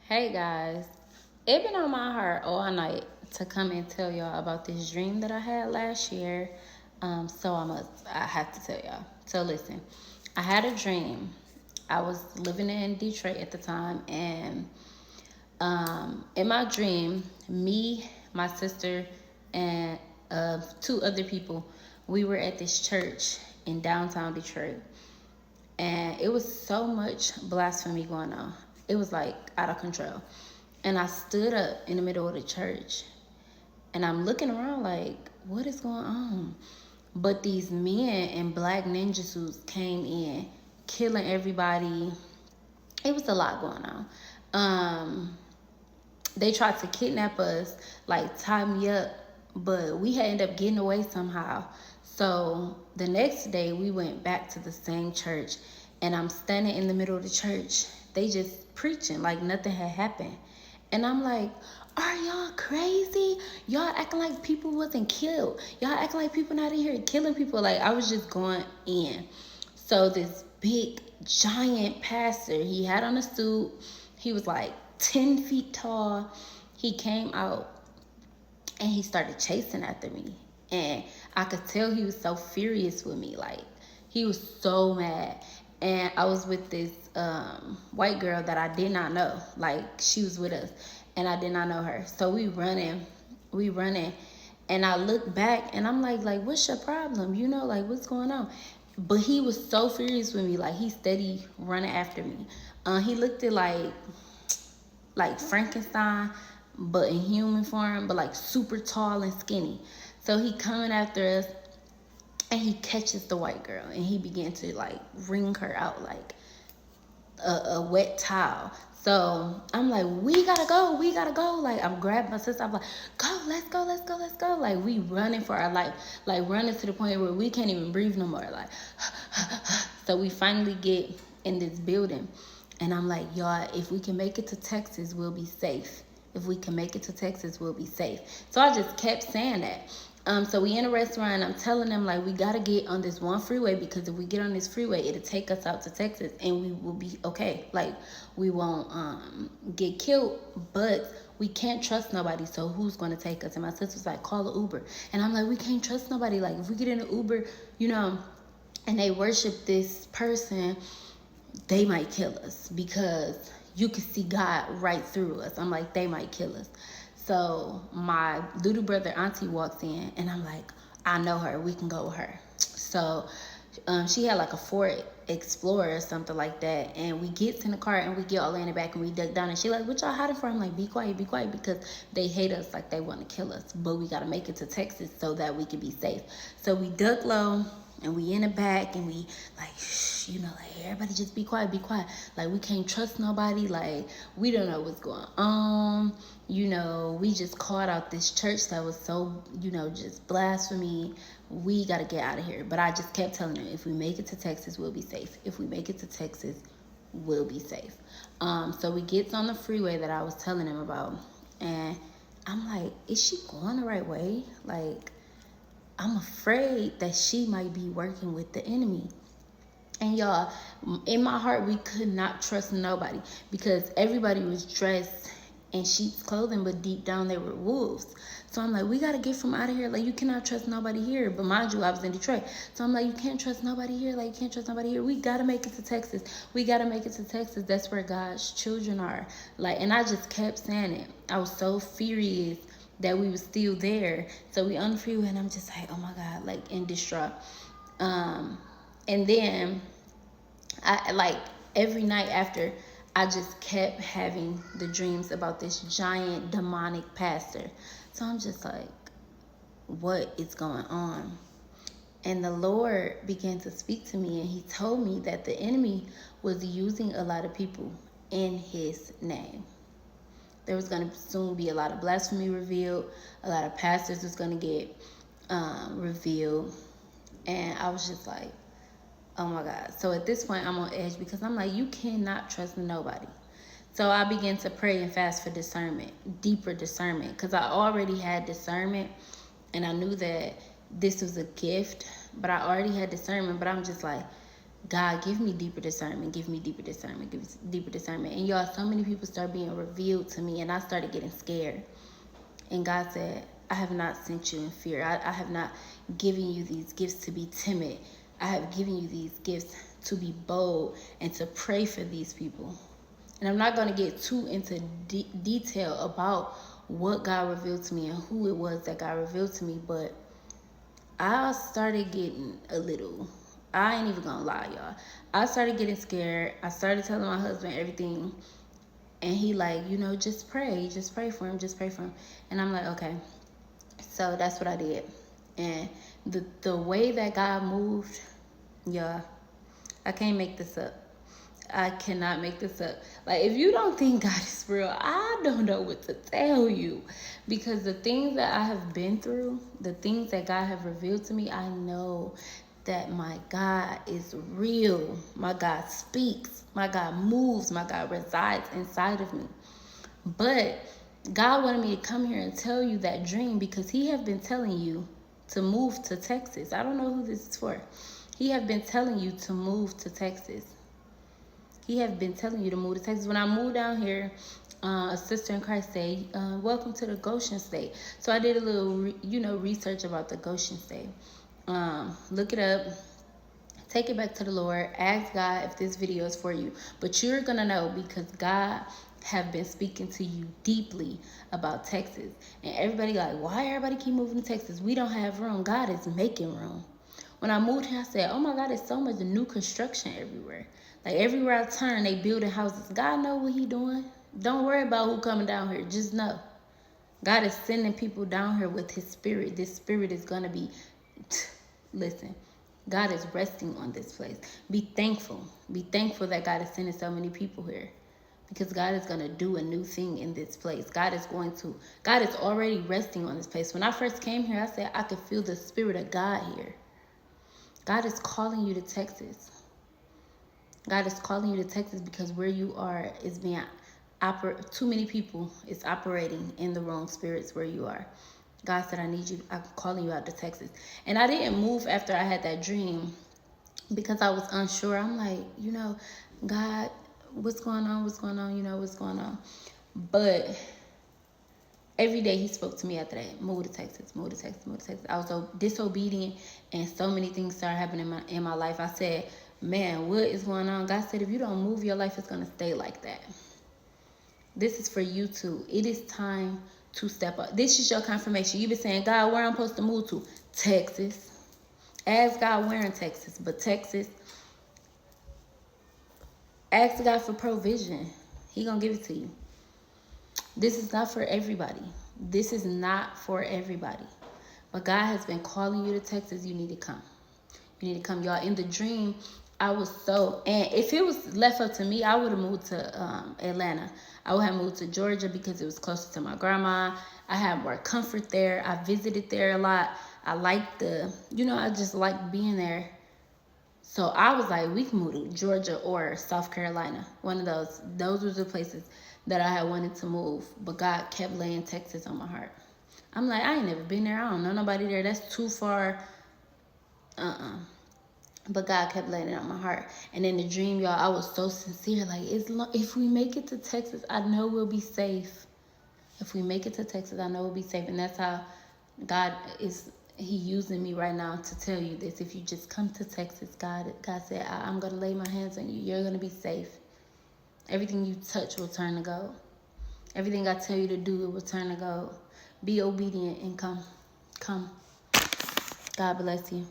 Hey guys, it been on my heart all night to come and tell y'all about this dream that I had last year. I have to tell y'all. So listen, I had a dream. I was living in Detroit at the time, and in my dream, me, my sister, and two other people, we were at this church in downtown Detroit, and it was so much blasphemy going on. It was like out of control. And I stood up in the middle of the church and I'm looking around like, what is going on? But these men in black ninja suits came in, killing everybody. It was a lot going on. They tried to kidnap us, like tie me up, but we had ended up getting away somehow. So the next day we went back to the same church, and I'm standing in the middle of the church. They just preaching like nothing had happened. And I'm like, are y'all crazy? Y'all acting like people wasn't killed. Y'all acting like people not in here killing people. Like I was just going in. So this big giant pastor, he had on a suit. He was like 10 feet tall. He came out and he started chasing after me. And I could tell he was so furious with me. Like, he was so mad. And I was with this white girl that I did not know. Like, she was with us. And I did not know her. So we running. And I look back and I'm like, what's your problem? You know, like, what's going on? But he was so furious with me. Like, he steady running after me. He looked at like Frankenstein, but in human form, but like super tall and skinny. So he coming after us, and he catches the white girl, and he began to like wring her out like a wet towel. So I'm like, we gotta go. Like I'm grabbing my sister. I'm like, go, let's go. Like we running for our life, like running to the point where we can't even breathe no more. Like, so we finally get in this building, and I'm like, y'all, if we can make it to Texas, we'll be safe. If we can make it to Texas, we'll be safe. So I just kept saying that. So we in a restaurant, and I'm telling them like we gotta get on this one freeway, because if we get on this freeway, it'll take us out to Texas, and we will be okay. Like we won't get killed, but we can't trust nobody. So who's gonna take us? And my sister's like, call an Uber, and I'm like, we can't trust nobody. Like if we get in an Uber, you know, and they worship this person, they might kill us, because you can see God right through us. I'm like, they might kill us. So my little brother auntie walks in, and I'm like, I know her. We can go with her. So she had like a Ford Explorer or something like that. And we get in the car, and we get all in the back, and we duck down. And she like, what y'all hiding for? I'm like, be quiet, because they hate us, like they want to kill us. But we got to make it to Texas so that we can be safe. So we duck low, and we in the back, and we like, shh, you know, like everybody just be quiet. Like we can't trust nobody. Like we don't know what's going on. You know, we just called out this church that was so, you know, just blasphemy. We got to get out of here. But I just kept telling them, if we make it to Texas, we'll be safe. If we make it to Texas, we'll be safe. So we get on the freeway that I was telling them about, and I'm like, is she going the right way? Like, I'm afraid that she might be working with the enemy. And y'all, in my heart, we could not trust nobody, because everybody was dressed in sheep's clothing, but deep down they were wolves. So I'm like, we gotta get from out of here. Like, you cannot trust nobody here. But mind you, I was in Detroit. So I'm like, you can't trust nobody here. Like, you can't trust nobody here. We gotta make it to Texas. We gotta make it to Texas. That's where God's children are. Like, and I just kept saying it. I was so furious that we were still there. So we on the freeway, and I'm just like, oh my God, like in distraught. And then I like every night after, I just kept having the dreams about this giant demonic pastor. So I'm just like, what is going on? And the Lord began to speak to me, and he told me that the enemy was using a lot of people in his name. There was going to soon be a lot of blasphemy revealed. A lot of pastors was going to get revealed. And I was just like, oh my God. So at this point, I'm on edge, because I'm like, you cannot trust nobody. So I began to pray and fast for discernment, deeper discernment, because I already had discernment, and I knew that this was a gift, but I already had discernment. But I'm just like, God, give me deeper discernment, give me deeper discernment, give me deeper discernment. And y'all, so many people start being revealed to me, and I started getting scared. And God said, I have not sent you in fear. I have not given you these gifts to be timid. I have given you these gifts to be bold and to pray for these people. And I'm not going to get too into detail about what God revealed to me and who it was that God revealed to me, but I started getting a little, I ain't even gonna lie, y'all. I started getting scared. I started telling my husband everything. And he like, just pray for him, just pray for him. And I'm like, okay. So that's what I did. And the way that God moved, y'all, I can't make this up. I cannot make this up. Like, if you don't think God is real, I don't know what to tell you. Because the things that I have been through, the things that God have revealed to me, I know that my God is real. My God speaks. My God moves. My God resides inside of me. But God wanted me to come here and tell you that dream because he have been telling you to move to Texas. I don't know who this is for. He have been telling you to move to Texas. He have been telling you to move to Texas. When I moved down here, a sister in Christ said, welcome to the Goshen State. So I did a little, research about the Goshen State. Look it up. Take it back to the Lord. Ask God if this video is for you. But you're going to know because God have been speaking to you deeply about Texas. And everybody like, why everybody keep moving to Texas? We don't have room. God is making room. When I moved here, I said, oh my God, there's so much new construction everywhere. Like everywhere I turn, they building houses. God know what he doing. Don't worry about who coming down here. Just know. God is sending people down here with his spirit. This spirit is going to be, listen, God is resting on this place. Be thankful. Be thankful that God is sending so many people here. Because God is going to do a new thing in this place. God is already resting on this place. When I first came here, I said, I could feel the spirit of God here. God is calling you to Texas. God is calling you to Texas because where you are is being too many people is operating in the wrong spirits where you are. God said, I need you. I'm calling you out to Texas. And I didn't move after I had that dream because I was unsure. I'm like, God, what's going on? What's going on? What's going on? But every day he spoke to me after that. Move to Texas, move to Texas, move to Texas. I was so disobedient and so many things started happening in my life. I said, man, what is going on? God said, if you don't move, your life is going to stay like that. This is for you too. It is time to step up. This is your confirmation. You've been saying, God, where I'm supposed to move to? Texas. Ask God where in Texas, but Texas. Ask God for provision. He going to give it to you. This is not for everybody. This is not for everybody. But God has been calling you to Texas. You need to come. You need to come, y'all. In the dream, I was and if it was left up to me, I would have moved to Atlanta. I would have moved to Georgia because it was closer to my grandma. I had more comfort there. I visited there a lot. I liked I just liked being there. So I was like, we can move to Georgia or South Carolina. One of those. Those were the places that I had wanted to move. But God kept laying Texas on my heart. I'm like, I ain't never been there. I don't know nobody there. That's too far. But God kept laying it on my heart. And in the dream, y'all, I was so sincere. Like, if we make it to Texas, I know we'll be safe. If we make it to Texas, I know we'll be safe. And that's how God is... He using me right now to tell you this. If you just come to Texas, God said, I'm going to lay my hands on you. You're going to be safe. Everything you touch will turn to gold. Everything I tell you to do, it will turn to gold. Be obedient and come. God bless you.